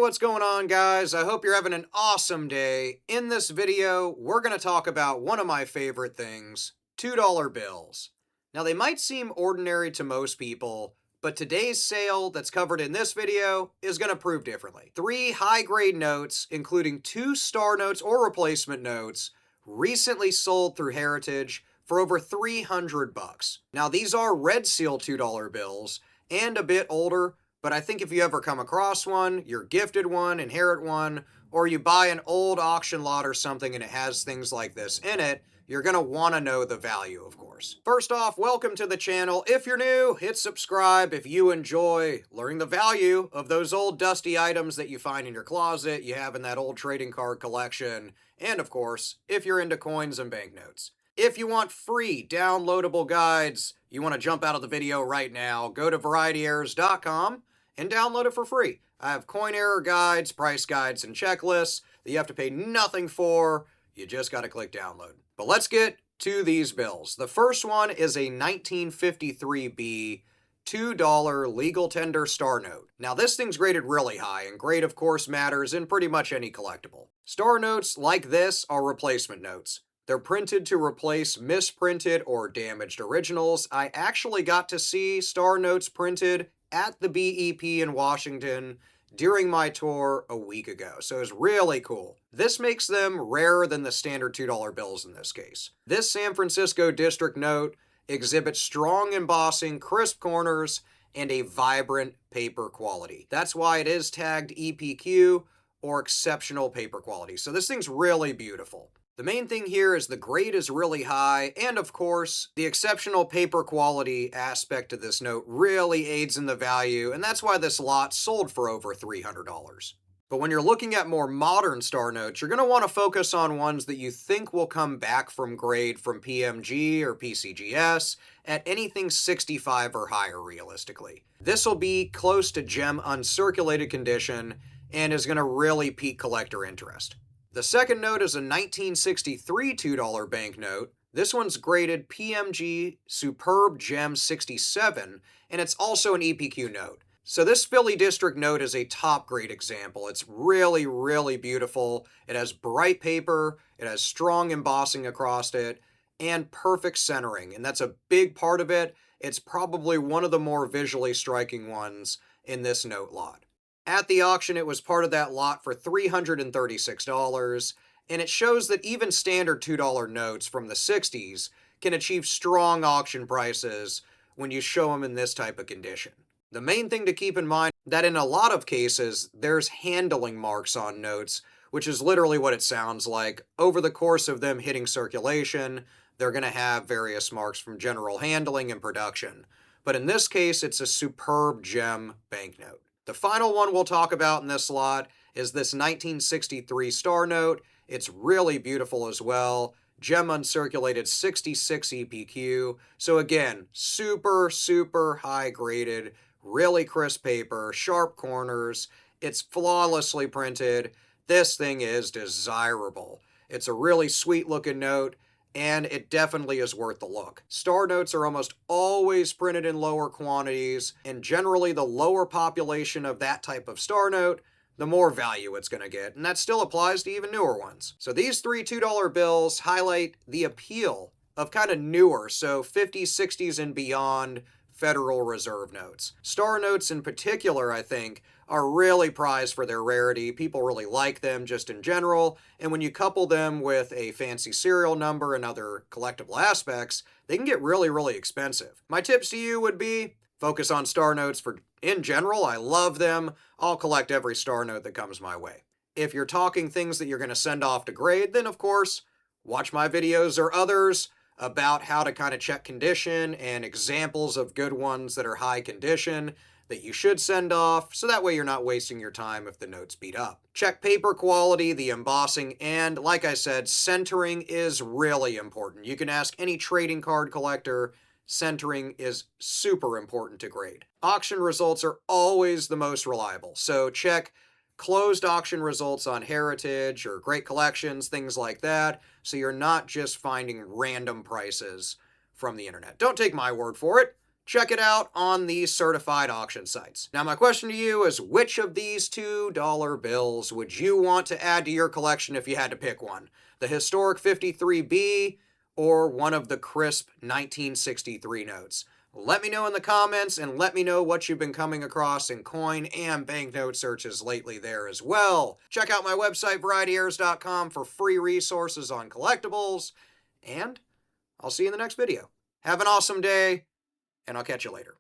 what's going on, guys? I hope you're having an awesome day. In this video, we're going to talk about one of my favorite things, $2 bills. Now, they might seem ordinary to most people, but today's sale that's covered in this video is going to prove differently. 3 high-grade notes, including 2 star notes or replacement notes, recently sold through Heritage for over 300 bucks. Now, these are red seal $2 bills and a bit older, but I think if you ever come across one, you're gifted one, inherit one, or you buy an old auction lot or something and it has things like this in it, you're going to want to know the value, of course. First off, welcome to the channel. If you're new, hit subscribe if you enjoy learning the value of those old dusty items that you find in your closet, you have in that old trading card collection, and of course, if you're into coins and banknotes. If you want free downloadable guides, you want to jump out of the video right now, go to varietyerrors.com and download it for free. I have coin error guides, price guides, and checklists that you have to pay nothing for. You just got to click download. But let's get to these bills. The first one is a 1953B $2 legal tender star note. Now this thing's graded really high, and grade of course matters in pretty much any collectible. Star notes like this are replacement notes. They're printed to replace misprinted or damaged originals. I actually got to see star notes printed at the BEP in Washington during my tour a week ago, so it's really cool. This makes them rarer than the standard $2 bills in this case. This San Francisco district note exhibits strong embossing, crisp corners, and a vibrant paper quality. That's why it is tagged EPQ, or exceptional paper quality. So this thing's really beautiful. The main thing here is the grade is really high, and of course, the exceptional paper quality aspect of this note really aids in the value, and that's why this lot sold for over $300. But when you're looking at more modern star notes, you're going to want to focus on ones that you think will come back from grade from PMG or PCGS at anything 65 or higher realistically. This will be close to Gem Uncirculated condition and is going to really pique collector interest. The second note is a 1963 $2 banknote. This one's graded PMG Superb Gem 67, and it's also an EPQ note. So this Philly District note is a top grade example. It's really, really beautiful. It has bright paper, it has strong embossing across it, and perfect centering, and that's a big part of it. It's probably one of the more visually striking ones in this note lot. At the auction, it was part of that lot for $336, and it shows that even standard $2 notes from the 60s can achieve strong auction prices when you show them in this type of condition. The main thing to keep in mind is that in a lot of cases, there's handling marks on notes, which is literally what it sounds like. Over the course of them hitting circulation, they're going to have various marks from general handling and production. But in this case, it's a superb gem banknote. The final one we'll talk about in this lot is this 1963 star note. It's really beautiful as well. Gem Uncirculated 66 EPQ. So again, super, super high graded, really crisp paper, sharp corners. It's flawlessly printed. This thing is desirable. It's a really sweet looking note, and it definitely is worth the look. Star notes are almost always printed in lower quantities, and generally the lower population of that type of star note, the more value it's going to get, and that still applies to even newer ones. So these 3 $2 bills highlight the appeal of kind of newer, so 50s, 60s, and beyond Federal Reserve notes. Star notes in particular, I think, are really prized for their rarity. People really like them just in general, and when you couple them with a fancy serial number and other collectible aspects, they can get really, really expensive. My tips to you would be focus on star notes in general. I love them. I'll collect every star note that comes my way. If you're talking things that you're going to send off to grade, then of course, watch my videos or others about how to kind of check condition and examples of good ones that are high condition that you should send off, so that way you're not wasting your time if the note's beat up. Check paper quality, the embossing, and like I said, centering is really important. You can ask any trading card collector, centering is super important to grade. Auction results are always the most reliable, so check closed auction results on Heritage or Great Collections, things like that, so you're not just finding random prices from the internet. Don't take my word for it. check it out on these certified auction sites. Now, my question to you is, which of these $2 bills would you want to add to your collection if you had to pick one? The historic 53B or one of the crisp 1963 notes? Let me know in the comments, and let me know what you've been coming across in coin and banknote searches lately there as well. Check out my website, VarietyErrors.com, for free resources on collectibles, and I'll see you in the next video. Have an awesome day, and I'll catch you later.